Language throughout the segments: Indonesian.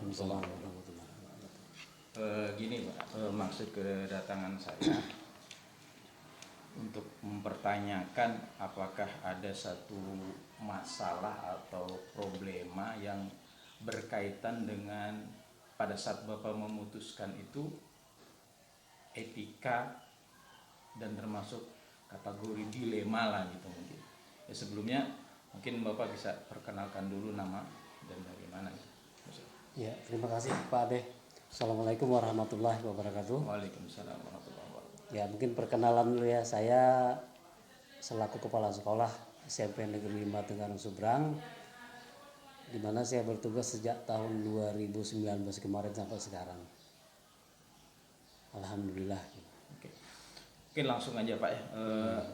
Waalaikumsalam warahmatullahi wabarakatuh. Gini Pak, maksud kedatangan saya untuk mempertanyakan apakah ada satu masalah atau problema yang berkaitan dengan pada saat Bapak memutuskan itu etika dan termasuk kategori dilema lah gitu mungkin. Ya, sebelumnya mungkin Bapak bisa perkenalkan dulu nama dan dari mana gitu. Ya, terima kasih Pak Ade. Assalamualaikum warahmatullahi wabarakatuh. Waalaikumsalam warahmatullahi wabarakatuh. Ya, mungkin perkenalan dulu ya. Saya selaku kepala sekolah SMP Negeri 5 Tenggarong Seberang, di mana saya bertugas sejak tahun 2019 kemarin sampai sekarang. Alhamdulillah. Oke. Mungkin langsung aja Pak ya.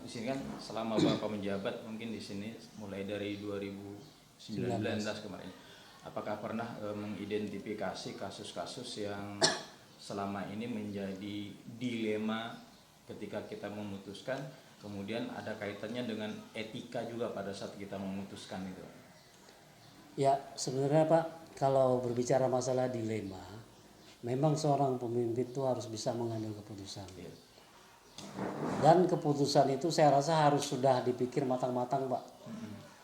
Di sini kan selama Bapak menjabat mungkin di sini mulai dari 2019 kemarin. Apakah pernah mengidentifikasi kasus-kasus yang selama ini menjadi dilema ketika kita memutuskan, kemudian ada kaitannya dengan etika juga pada saat kita memutuskan itu? Ya, sebenarnya Pak, kalau berbicara masalah dilema, memang seorang pemimpin itu harus bisa mengambil keputusan. Iya. Dan keputusan itu saya rasa harus sudah dipikir matang-matang Pak.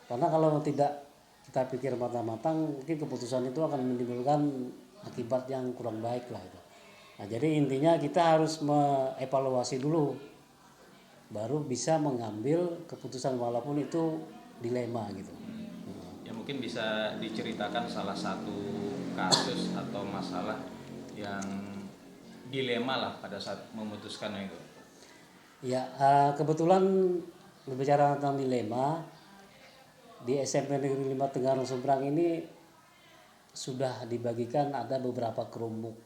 Karena kalau tidak kita pikir matang-matang, mungkin keputusan itu akan menimbulkan akibat yang kurang baik lah itu. Nah, jadi intinya kita harus mengevaluasi dulu, baru bisa mengambil keputusan walaupun itu dilema gitu. Ya mungkin bisa diceritakan salah satu kasus atau masalah yang dilema lah pada saat memutuskan itu. Ya, kebetulan berbicara tentang dilema, di SMP Negeri 5 Tenggarong Seberang ini sudah dibagikan ada beberapa kelompok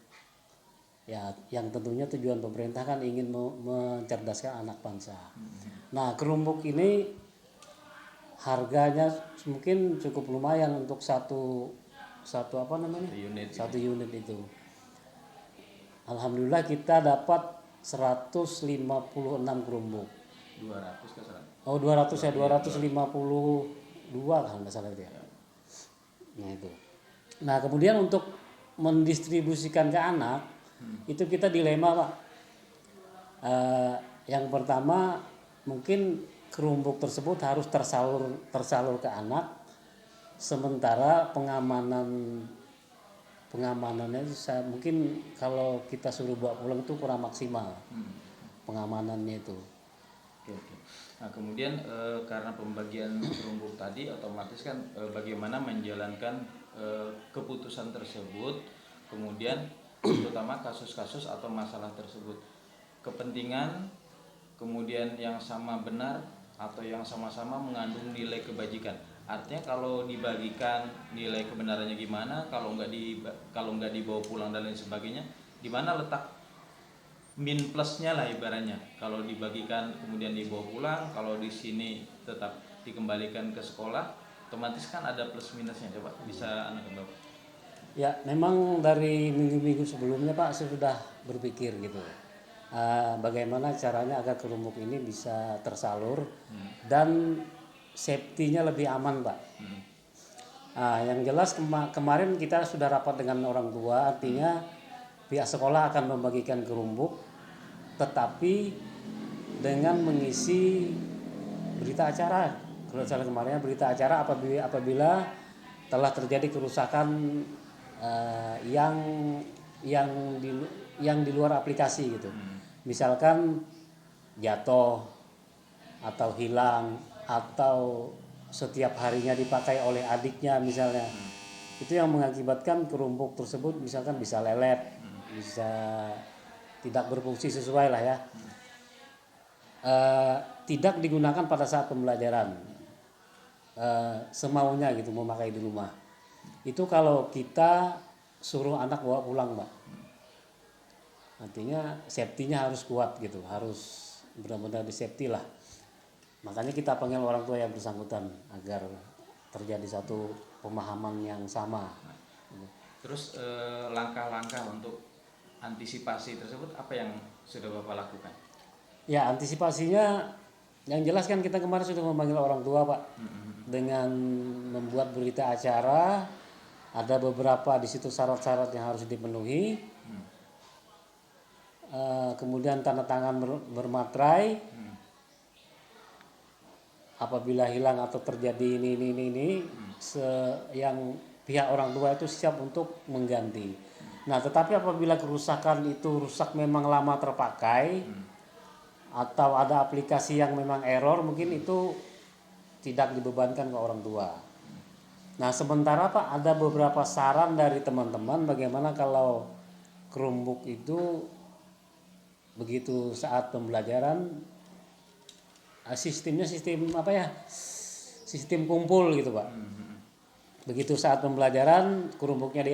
ya, yang tentunya tujuan pemerintah kan ingin mencerdaskan anak bangsa. Nah, kelompok ini harganya mungkin cukup lumayan untuk satu apa namanya? Satu unit itu. Alhamdulillah kita dapat 156 kelompok. 200 ke sana. Oh, 200 ya, 252 kalau nggak salah itu ya. Nah itu. Nah kemudian untuk mendistribusikan ke anak itu kita dilema Pak. Yang pertama mungkin kelompok tersebut harus tersalur ke anak, sementara pengamanannya mungkin kalau kita suruh bawa pulang itu kurang maksimal pengamanannya itu. Oke. Nah kemudian karena pembagian perunggu tadi otomatis kan bagaimana menjalankan keputusan tersebut, kemudian terutama kasus-kasus atau masalah tersebut, kepentingan kemudian yang sama benar atau yang sama-sama mengandung nilai kebajikan. Artinya kalau dibagikan nilai kebenarannya gimana, kalau nggak dibawa pulang dan lain sebagainya, di mana letak min plusnya lah ibaratnya. Kalau dibagikan kemudian dibawa pulang, kalau di sini tetap dikembalikan ke sekolah, otomatis kan ada plus minusnya. Coba bisa anak jawab. Ya memang dari minggu-minggu sebelumnya Pak saya sudah berpikir gitu, bagaimana caranya agar kelompok ini bisa tersalur dan safety-nya lebih aman Pak. Yang jelas kemarin kita sudah rapat dengan orang tua, artinya pihak sekolah akan membagikan kelompok, tetapi dengan mengisi berita acara. Kalau salah kemarin berita acara apabila telah terjadi kerusakan yang di luar aplikasi gitu. Misalkan jatuh atau hilang atau setiap harinya dipakai oleh adiknya misalnya. Itu yang mengakibatkan kelompok tersebut misalkan bisa lelet, bisa tidak berfungsi sesuai lah ya. Tidak digunakan pada saat pembelajaran, semaunya gitu memakai di rumah. Itu kalau kita suruh anak bawa pulang Mbak, artinya safety-nya harus kuat gitu, harus benar-benar di safety lah. Makanya kita panggil orang tua yang bersangkutan agar terjadi satu pemahaman yang sama. Terus langkah-langkah untuk antisipasi tersebut apa yang sudah Bapak lakukan? Ya antisipasinya yang jelas kan kita kemarin sudah memanggil orang tua Pak, dengan membuat berita acara Ada beberapa di situ syarat-syarat yang harus dipenuhi. Kemudian tanda tangan bermaterai. Apabila hilang atau terjadi ini, yang pihak orang tua itu siap untuk mengganti. Nah, tetapi apabila kerusakan itu rusak memang lama terpakai, atau ada aplikasi yang memang error, mungkin itu tidak dibebankan ke orang tua. Nah, sementara Pak, ada beberapa saran dari teman-teman bagaimana kalau Chromebook itu begitu saat pembelajaran, sistemnya sistem apa ya? Sistem kumpul gitu, Pak. Begitu saat pembelajaran, Chromebooknya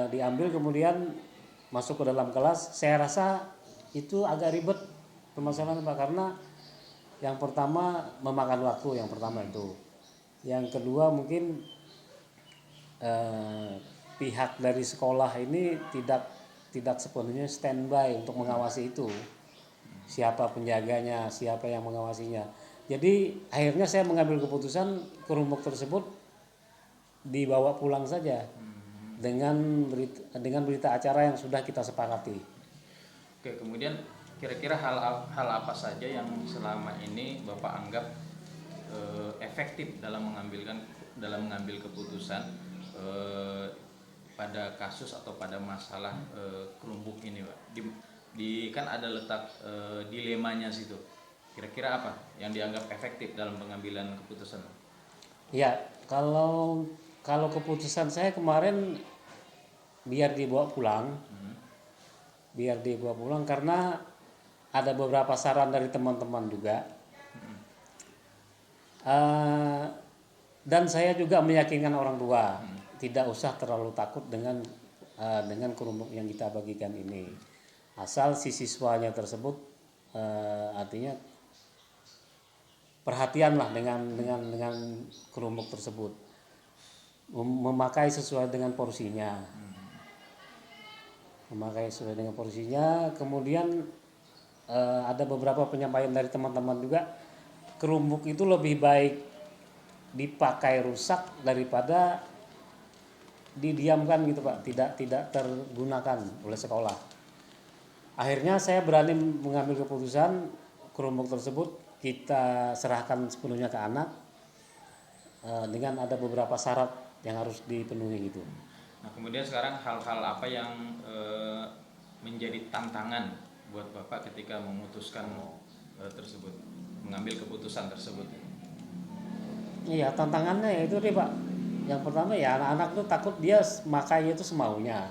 diambil kemudian masuk ke dalam kelas. Saya rasa itu agak ribet permasalahan, Pak, karena yang pertama memakan waktu, yang pertama itu. Yang kedua mungkin pihak dari sekolah ini tidak sepenuhnya standby untuk mengawasi itu. Siapa penjaganya, siapa yang mengawasinya. Jadi akhirnya saya mengambil keputusan Chromebook tersebut dibawa pulang saja dengan berita acara yang sudah kita sepakati. Oke, kemudian kira-kira hal apa saja yang selama ini Bapak anggap efektif dalam mengambil keputusan pada kasus atau pada masalah Chromebook ini, Pak? Kan ada letak dilemanya situ. Kira-kira apa yang dianggap efektif dalam pengambilan keputusan? Ya, kalau keputusan saya kemarin biar dibawa pulang, karena ada beberapa saran dari teman-teman juga, dan saya juga meyakinkan orang tua tidak usah terlalu takut dengan Chromebook yang kita bagikan ini, asal si siswanya tersebut artinya perhatianlah dengan Chromebook tersebut, memakai sesuai dengan porsinya. Kemudian ada beberapa penyampaian dari teman-teman juga, Chromebook itu lebih baik dipakai rusak daripada didiamkan gitu, Pak, tidak tergunakan oleh sekolah. Akhirnya saya berani mengambil keputusan Chromebook tersebut kita serahkan sepenuhnya ke anak, dengan ada beberapa syarat yang harus dipenuhi gitu. Nah, kemudian sekarang hal-hal apa yang menjadi tantangan buat Bapak ketika memutuskan mengambil keputusan tersebut? Iya, tantangannya itu deh, Pak. Yang pertama ya anak-anak tuh takut dia makainya itu semaunya.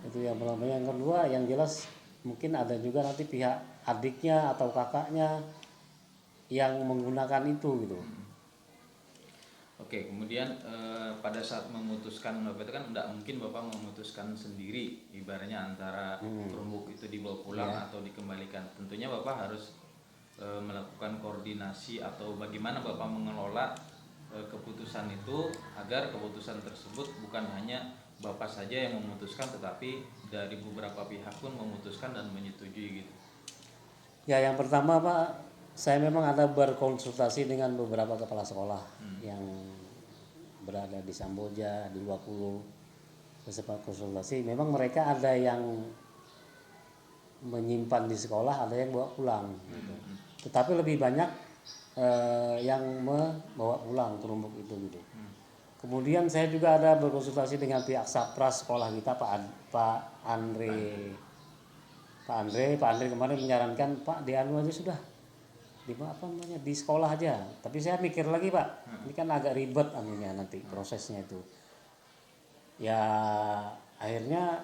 Itu yang pertama. Yang kedua yang jelas mungkin ada juga nanti pihak adiknya atau kakaknya yang menggunakan itu gitu. Oke, kemudian pada saat memutuskan Bapak itu kan tidak mungkin Bapak memutuskan sendiri, ibaratnya antara Chromebook itu dibawa pulang atau dikembalikan. Tentunya Bapak harus melakukan koordinasi atau bagaimana Bapak mengelola keputusan itu agar keputusan tersebut bukan hanya Bapak saja yang memutuskan, tetapi dari beberapa pihak pun memutuskan dan menyetujui gitu. Ya, yang pertama, Pak, saya memang ada berkonsultasi dengan beberapa kepala sekolah yang berada di Samboja, di 20 sempat konsultasi. Memang mereka ada yang menyimpan di sekolah, ada yang bawa pulang gitu. Tetapi lebih banyak yang membawa pulang Chromebook itu gitu. Kemudian saya juga ada berkonsultasi dengan pihak Sapras sekolah kita, Pak Andre kemarin menyarankan, Pak, dianu aja sudah di sekolah aja. Tapi saya mikir lagi, Pak, ini kan agak ribet anunya nanti prosesnya itu. Ya akhirnya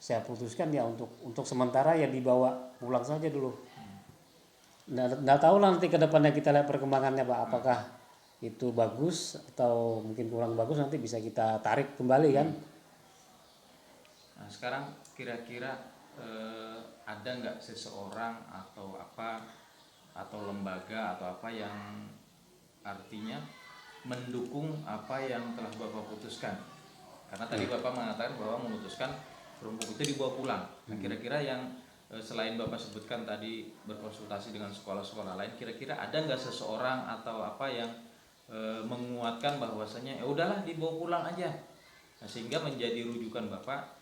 saya putuskan ya untuk sementara ya dibawa pulang saja dulu. Nggak tahu nanti ke depannya kita lihat perkembangannya, Pak, apakah itu bagus atau mungkin kurang bagus, nanti bisa kita tarik kembali kan. Nah, sekarang kira-kira ada nggak seseorang atau apa atau lembaga atau apa yang artinya mendukung apa yang telah Bapak putuskan? Karena tadi Bapak mengatakan bahwa memutuskan Chromebook itu dibawa pulang. Nah, kira-kira yang selain Bapak sebutkan tadi berkonsultasi dengan sekolah-sekolah lain, kira-kira ada nggak seseorang atau apa yang menguatkan bahwasanya ya udahlah dibawa pulang aja. Nah, sehingga menjadi rujukan Bapak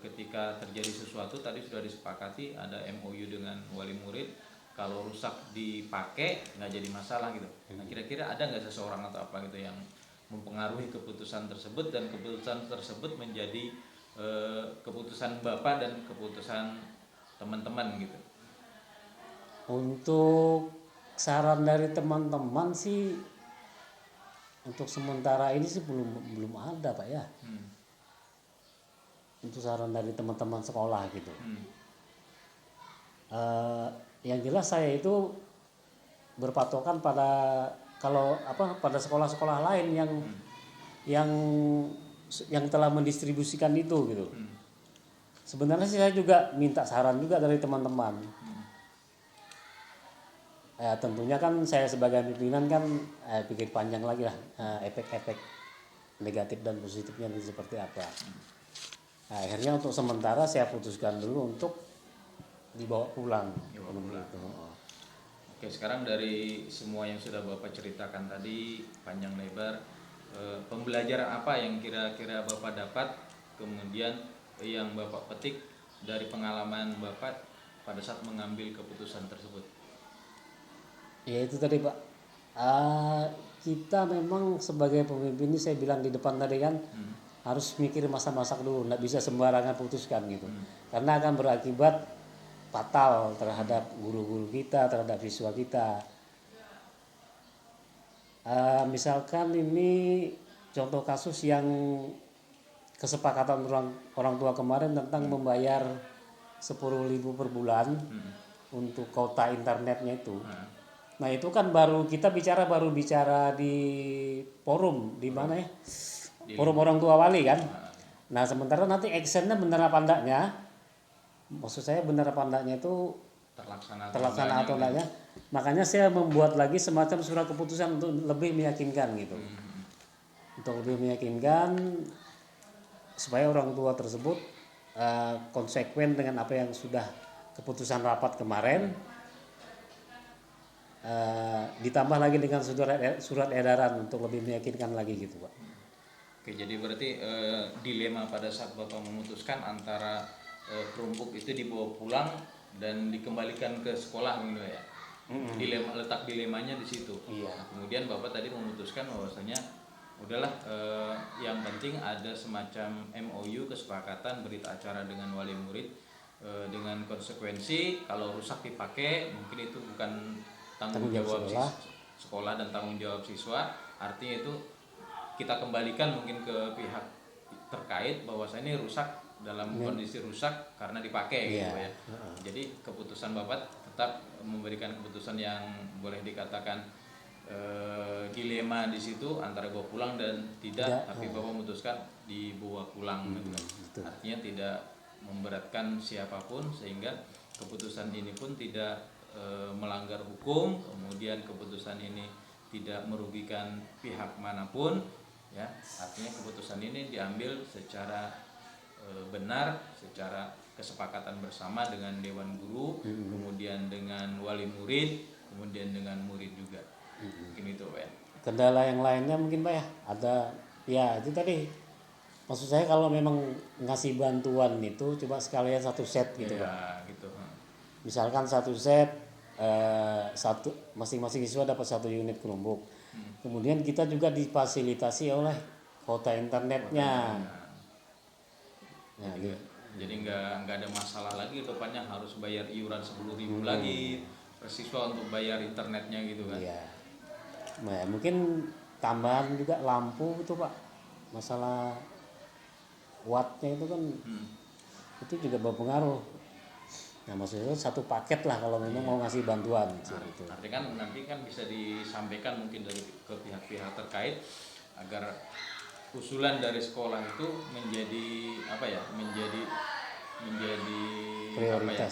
ketika terjadi sesuatu tadi sudah disepakati ada MOU dengan wali murid, kalau rusak dipakai nggak jadi masalah gitu. Nah, kira-kira ada nggak seseorang atau apa gitu yang mempengaruhi keputusan tersebut dan keputusan tersebut menjadi keputusan Bapak dan keputusan teman-teman gitu? Untuk saran dari teman-teman sih untuk sementara ini sih belum ada Pak ya. Untuk saran dari teman-teman sekolah gitu. Yang jelas saya itu berpatokan pada pada sekolah-sekolah lain yang telah mendistribusikan itu gitu. Sebenarnya sih saya juga minta saran juga dari teman-teman. Tentunya kan saya sebagai pimpinan kan pikir panjang lagi lah efek-efek negatif dan positifnya ini seperti apa. Nah, akhirnya untuk sementara saya putuskan dulu untuk dibawa pulang. Oke, sekarang dari semua yang sudah Bapak ceritakan tadi panjang lebar, pembelajaran apa yang kira-kira Bapak dapat, kemudian yang Bapak petik dari pengalaman Bapak pada saat mengambil keputusan tersebut? Ya itu tadi Pak, kita memang sebagai pemimpin ini saya bilang di depan tadi kan harus mikir masak-masak dulu, nggak bisa sembarangan putuskan gitu, karena akan berakibat fatal terhadap guru-guru kita, terhadap siswa kita. Misalkan ini contoh kasus yang kesepakatan orang tua kemarin tentang membayar 10.000 per bulan untuk kuota internetnya itu. Nah itu kan kita baru bicara di forum di mana ya? Forum orang tua wali kan. Nah sementara nanti actionnya benar apa enggaknya? Maksud saya benar apa enggaknya itu terlaksana atau enggaknya? Makanya saya membuat lagi semacam surat keputusan untuk lebih meyakinkan gitu. Untuk lebih meyakinkan supaya orang tua tersebut konsekuen dengan apa yang sudah keputusan rapat kemarin. Ditambah lagi dengan surat edaran untuk lebih meyakinkan lagi gitu Pak. Oke, jadi berarti dilema pada saat Bapak memutuskan antara kerumpuk itu dibawa pulang dan dikembalikan ke sekolah gitu ya. Letak dilemanya di situ. Iya. Nah, kemudian Bapak tadi memutuskan bahwasanya udahlah yang penting ada semacam MOU, kesepakatan berita acara dengan wali murid dengan konsekuensi kalau rusak dipakai mungkin itu bukan tanggung jawab sekolah dan tanggung jawab siswa, artinya itu kita kembalikan mungkin ke pihak terkait bahwasanya ini rusak dalam kondisi rusak karena dipakai gitu ya. Jadi keputusan Bapak tetap memberikan keputusan yang boleh dikatakan dilema di situ antara bawa pulang dan tidak, tapi Bapak memutuskan dibawa pulang gitu. Artinya tidak memberatkan siapapun sehingga keputusan ini pun tidak melanggar hukum, kemudian keputusan ini tidak merugikan pihak manapun ya. Artinya keputusan ini diambil secara benar, secara kesepakatan bersama dengan dewan guru, kemudian dengan wali murid, kemudian dengan murid juga. Mungkin itu Pak ya. Kendala yang lainnya mungkin Pak ya, ada ya itu tadi. Maksud saya kalau memang ngasih bantuan itu coba sekalian satu set gitu Pak. Gitu. Misalkan satu set masing-masing siswa dapat 1 unit Chromebook. Kemudian kita juga difasilitasi oleh kuota internetnya. Jadi nggak ada masalah lagi depannya harus bayar iuran 10.000 lagi per siswa untuk bayar internetnya gitu kan. Iya. Nah, mungkin tambahan juga lampu itu Pak. Masalah wattnya itu kan itu juga berpengaruh. Nah maksudnya satu paket lah kalau memang mau ngasih bantuan gitu. Artinya kan nanti kan bisa disampaikan mungkin dari ke pihak-pihak terkait agar usulan dari sekolah itu menjadi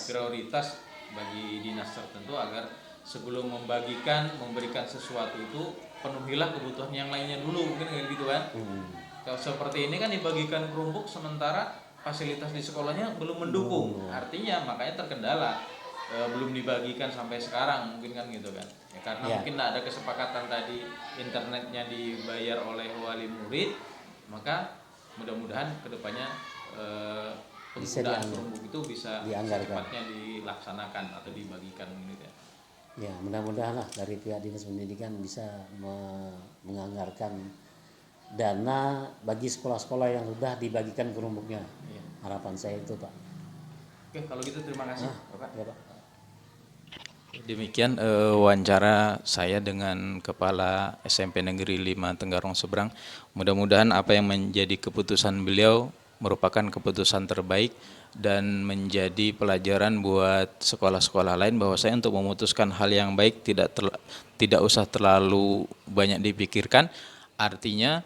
prioritas bagi dinas tertentu agar sebelum memberikan sesuatu itu penuhilah kebutuhan yang lainnya dulu mungkin kayak gitu kan. Kalau seperti ini kan dibagikan kerumpuk sementara fasilitas di sekolahnya belum mendukung, artinya makanya terkendala. belum dibagikan sampai sekarang mungkin kan gitu kan ya, karena Ya. mungkin ada kesepakatan tadi internetnya dibayar oleh wali murid, maka mudah-mudahan kedepannya Bisa penggunaan Chromebook itu bisa dianggarkan. secepatnya dilaksanakan atau dibagikan gitu ya. Ya, mudah-mudahan lah dari pihak Dinas Pendidikan bisa menganggarkan dana bagi sekolah-sekolah yang sudah dibagikan Chromebooknya. Iya. Harapan saya itu, Pak. Oke, kalau gitu terima kasih Bapak. Ya, Pak. Demikian wawancara saya dengan Kepala SMP Negeri 5 Tenggarong Seberang. Mudah-mudahan apa yang menjadi keputusan beliau merupakan keputusan terbaik dan menjadi pelajaran buat sekolah-sekolah lain bahwa saya untuk memutuskan hal yang baik tidak usah terlalu banyak dipikirkan. Artinya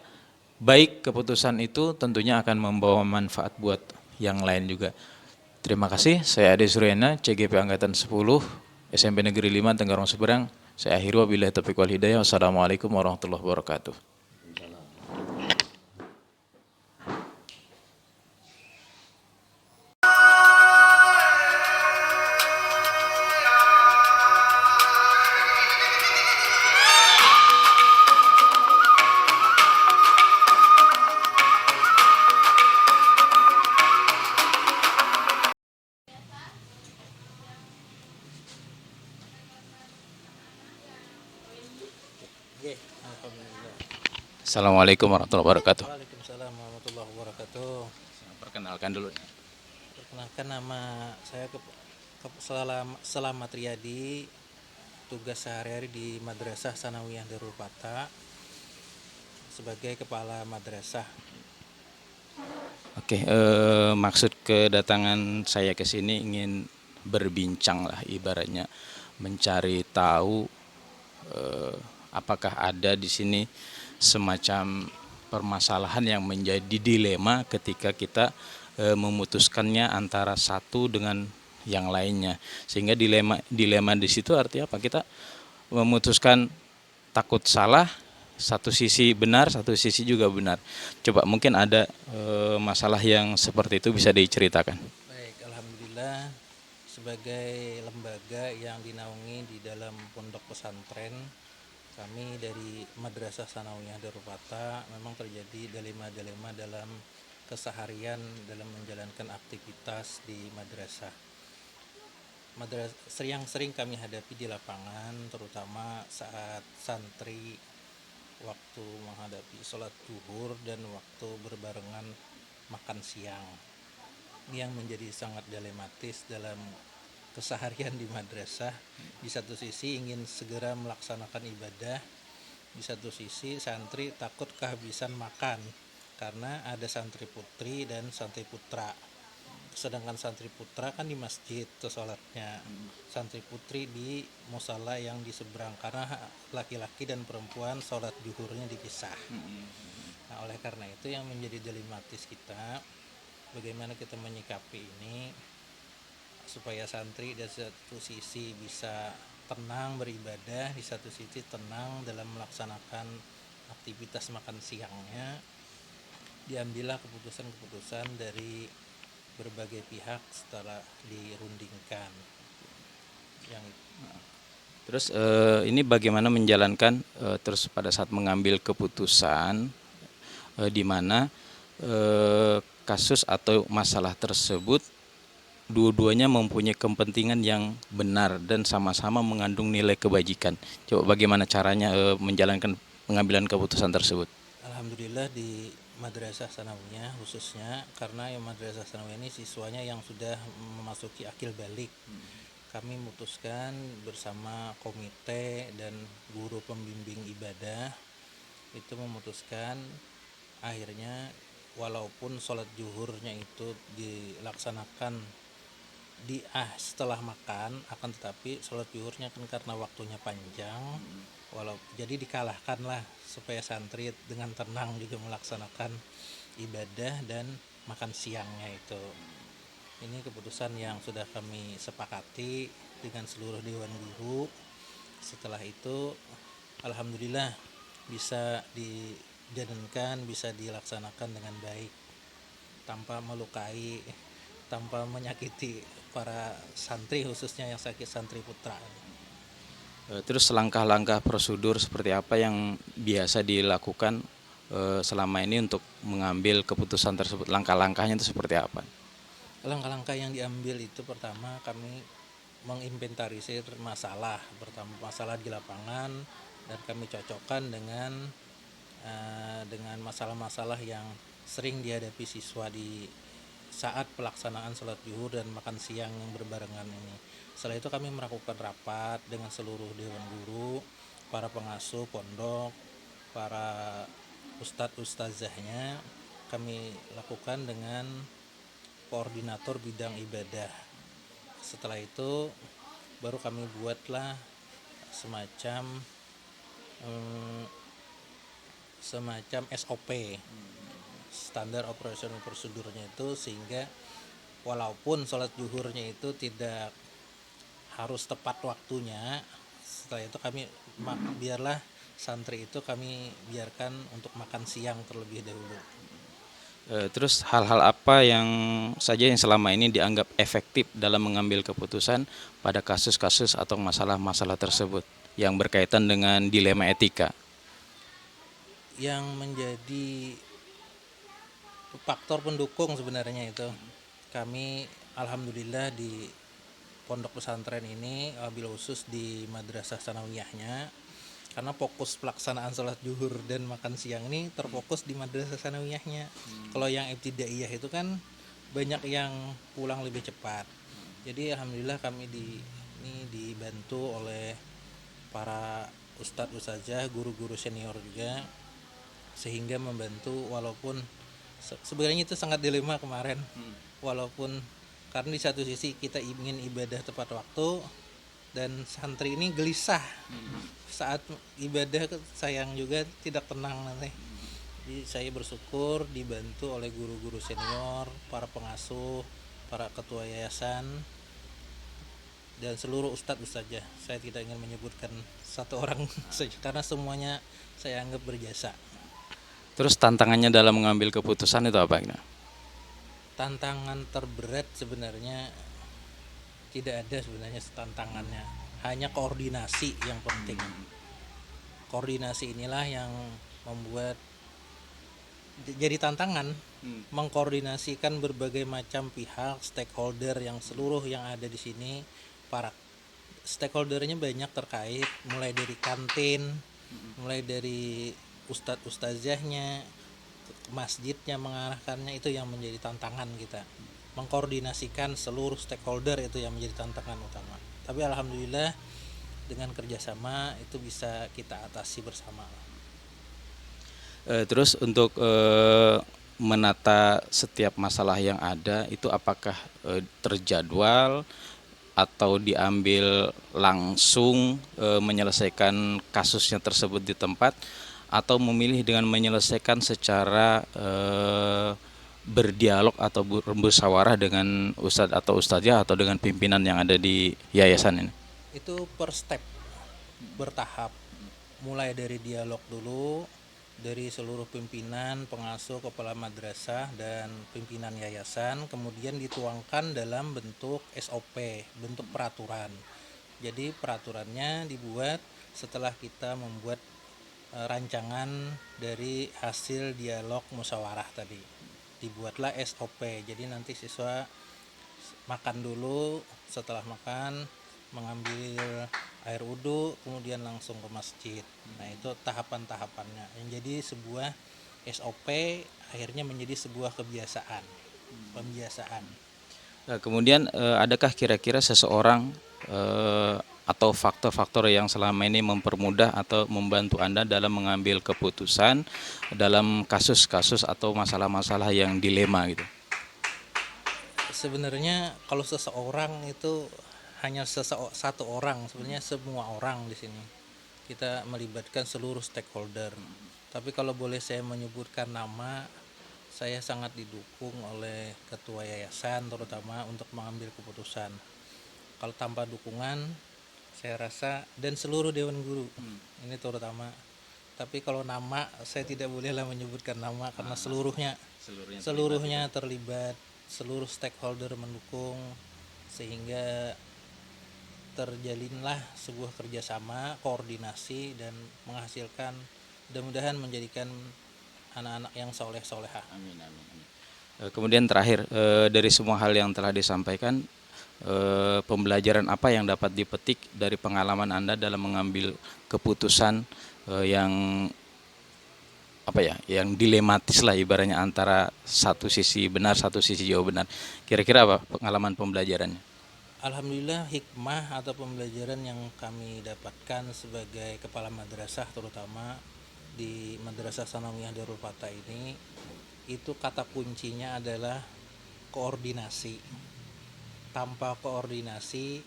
baik keputusan itu tentunya akan membawa manfaat buat yang lain juga. Terima kasih, saya Ade Suryana, CGP Angkatan 10, SMP Negeri 5, Tenggarong Seberang. Saya akhiri wabillahi taufiq wal hidayah. Wassalamualaikum warahmatullahi wabarakatuh. Assalamualaikum warahmatullahi wabarakatuh. Waalaikumsalam warahmatullahi wabarakatuh. Perkenalkan dulu. Perkenalkan, nama saya Selamat Riyadi, tugas sehari-hari di Madrasah Sanawiyah Darul Fata sebagai kepala madrasah. Oke, maksud kedatangan saya ke sini ingin berbincang lah, ibaratnya mencari tahu apakah ada di sini semacam permasalahan yang menjadi dilema ketika kita memutuskannya antara satu dengan yang lainnya. Sehingga dilema di situ artinya apa? Kita memutuskan takut salah, satu sisi benar, satu sisi juga benar. Coba mungkin ada masalah yang seperti itu bisa diceritakan. Baik, alhamdulillah sebagai lembaga yang dinaungi di dalam pondok pesantren, kami dari Madrasah Sanawiyah Darul Fata memang terjadi dilema-dilema dalam keseharian dalam menjalankan aktivitas di madrasah. Yang sering kami hadapi di lapangan, terutama saat santri waktu menghadapi sholat zuhur dan waktu berbarengan makan siang, yang menjadi sangat dilematis dalam keseharian di madrasah. Di satu sisi ingin segera melaksanakan ibadah, di satu sisi santri takut kehabisan makan karena ada santri putri dan santri putra. Sedangkan santri putra kan di masjid tuh sholatnya, santri putri di musala yang di seberang, karena laki-laki dan perempuan sholat zuhurnya dipisah. Nah, oleh karena itu yang menjadi dilematis kita, bagaimana kita menyikapi ini supaya santri dari satu sisi bisa tenang beribadah, di satu sisi tenang dalam melaksanakan aktivitas makan siangnya. Diambillah keputusan-keputusan dari berbagai pihak setelah dirundingkan. Terus ini bagaimana menjalankan terus pada saat mengambil keputusan di mana kasus atau masalah tersebut dua-duanya mempunyai kepentingan yang benar dan sama-sama mengandung nilai kebajikan. Coba bagaimana caranya menjalankan pengambilan keputusan tersebut? Alhamdulillah di Madrasah Sanawiyah khususnya, karena yang Madrasah Sanawiyah ini siswanya yang sudah memasuki akil balik, kami memutuskan bersama komite dan guru pembimbing ibadah itu memutuskan akhirnya walaupun sholat zuhurnya itu dilaksanakan setelah makan, akan tetapi sholat zuhurnya kan karena waktunya panjang, jadi dikalahkan lah supaya santri dengan tenang juga melaksanakan ibadah dan makan siangnya itu. Ini keputusan yang sudah kami sepakati dengan seluruh dewan guru. Setelah itu alhamdulillah bisa dijalankan, bisa dilaksanakan dengan baik tanpa melukai, tanpa menyakiti para santri, khususnya yang sakit santri putra. Terus langkah-langkah prosedur seperti apa yang biasa dilakukan selama ini untuk mengambil keputusan tersebut? Langkah-langkahnya itu seperti apa? Langkah-langkah yang diambil itu pertama kami menginventarisir pertama masalah di lapangan, dan kami cocokkan dengan masalah-masalah yang sering dihadapi siswa di saat pelaksanaan sholat zuhur dan makan siang yang berbarengan ini. Setelah itu kami melakukan rapat dengan seluruh dewan guru, para pengasuh pondok, para ustadz ustazahnya. Kami lakukan dengan koordinator bidang ibadah. Setelah itu baru kami buatlah semacam SOP, standar operasional prosedurnya itu, sehingga walaupun sholat zuhurnya itu tidak harus tepat waktunya, setelah itu kami biarlah santri itu kami biarkan untuk makan siang terlebih dahulu. Terus hal-hal apa yang saja yang selama ini dianggap efektif dalam mengambil keputusan pada kasus-kasus atau masalah-masalah tersebut yang berkaitan dengan dilema etika? Yang menjadi faktor pendukung sebenarnya itu, kami alhamdulillah di pondok pesantren ini, wabil khusus di madrasah sanawiyahnya, karena fokus pelaksanaan sholat zuhur dan makan siang ini terfokus di madrasah sanawiyahnya. Kalau yang ibtidaiyah itu kan banyak yang pulang lebih cepat. Jadi alhamdulillah kami ini dibantu oleh para ustadz ustazah, guru-guru senior juga, sehingga membantu walaupun sebenarnya itu sangat dilema kemarin. Walaupun karena di satu sisi kita ingin ibadah tepat waktu dan santri ini gelisah saat ibadah, sayang juga tidak tenang nanti. Jadi saya bersyukur dibantu oleh guru-guru senior, para pengasuh, para ketua yayasan, dan seluruh ustadz ustazah. Saya tidak ingin menyebutkan satu orang saja karena semuanya saya anggap berjasa. Terus tantangannya dalam mengambil keputusan itu apa? Tantangan terberat sebenarnya tidak ada sebenarnya tantangannya, hanya koordinasi yang penting. Koordinasi inilah yang membuat jadi tantangan, mengkoordinasikan berbagai macam pihak stakeholder yang seluruh yang ada di sini. Para stakeholdernya banyak terkait, mulai dari kantin, mulai dari ustadz ustazahnya, masjidnya mengarahkannya, itu yang menjadi tantangan kita. Mengkoordinasikan seluruh stakeholder itu yang menjadi tantangan utama. Tapi alhamdulillah dengan kerjasama itu bisa kita atasi bersama. Terus untuk menata setiap masalah yang ada itu apakah terjadwal atau diambil langsung menyelesaikan kasusnya tersebut di tempat, atau memilih dengan menyelesaikan secara berdialog atau bermusyawarah dengan ustadz atau ustazah atau dengan pimpinan yang ada di yayasan ini? Itu per step, bertahap, mulai dari dialog dulu dari seluruh pimpinan, pengasuh, kepala madrasah, dan pimpinan yayasan, kemudian dituangkan dalam bentuk SOP, bentuk peraturan. Jadi peraturannya dibuat setelah kita membuat rancangan dari hasil dialog musyawarah tadi. Dibuatlah SOP. Jadi nanti siswa makan dulu, setelah makan mengambil air wudhu, kemudian langsung ke masjid. Nah itu tahapan-tahapannya yang jadi sebuah SOP, akhirnya menjadi sebuah kebiasaan, pembiasaan. Nah, kemudian adakah kira-kira seseorang atau faktor-faktor yang selama ini mempermudah atau membantu Anda dalam mengambil keputusan dalam kasus-kasus atau masalah-masalah yang dilema gitu? Sebenarnya kalau seseorang itu hanya satu orang, sebenarnya semua orang di sini. Kita melibatkan seluruh stakeholder. Tapi kalau boleh saya menyebutkan nama, saya sangat didukung oleh ketua yayasan terutama untuk mengambil keputusan. Kalau tanpa dukungan, saya rasa, dan seluruh dewan guru ini terutama. Tapi kalau nama, saya tidak bolehlah menyebutkan nama karena seluruhnya terlibat, seluruh stakeholder mendukung, sehingga terjalinlah sebuah kerjasama, koordinasi, dan menghasilkan, mudah-mudahan menjadikan anak-anak yang soleh-solehah. Amin, amin, amin. Kemudian terakhir, dari semua hal yang telah disampaikan, pembelajaran apa yang dapat dipetik dari pengalaman Anda dalam mengambil keputusan yang yang dilematis lah ibaratnya, antara satu sisi benar, satu sisi jauh benar. Kira-kira apa pengalaman pembelajarannya? Alhamdulillah, hikmah atau pembelajaran yang kami dapatkan sebagai kepala madrasah, terutama di Madrasah Sanawiyah Darul Fatah ini, itu kata kuncinya adalah koordinasi. Tanpa koordinasi,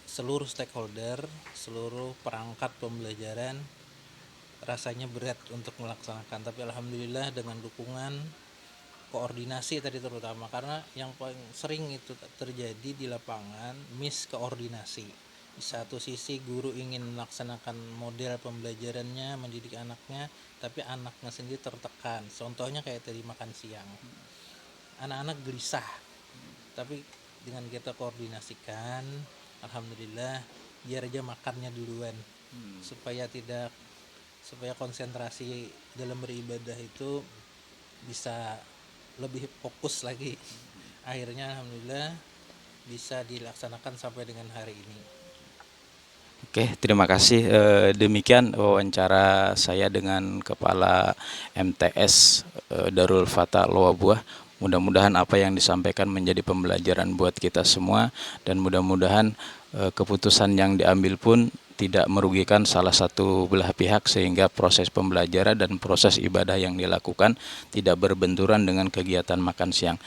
seluruh stakeholder, seluruh perangkat pembelajaran rasanya berat untuk melaksanakan. Tapi alhamdulillah dengan dukungan, koordinasi tadi terutama, karena yang paling sering itu terjadi di lapangan miskoordinasi. Di satu sisi guru ingin melaksanakan model pembelajarannya, mendidik anaknya, tapi anaknya sendiri tertekan. Contohnya kayak tadi makan siang, anak-anak gelisah, tapi dengan kita koordinasikan, alhamdulillah biar aja makannya duluan, supaya konsentrasi dalam beribadah itu bisa lebih fokus lagi. Akhirnya alhamdulillah bisa dilaksanakan sampai dengan hari ini. Oke, terima kasih. Demikian wawancara saya dengan Kepala MTS Darul Fatah Loabuah. Mudah-mudahan apa yang disampaikan menjadi pembelajaran buat kita semua, dan mudah-mudahan keputusan yang diambil pun tidak merugikan salah satu belah pihak, sehingga proses pembelajaran dan proses ibadah yang dilakukan tidak berbenturan dengan kegiatan makan siang.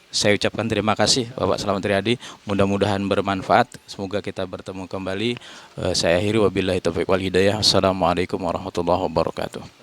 Saya ucapkan terima kasih Bapak Slamet Riyadi, mudah-mudahan bermanfaat, semoga kita bertemu kembali. Saya akhiri, wabillahi taufiq wal hidayah. Assalamualaikum warahmatullahi wabarakatuh.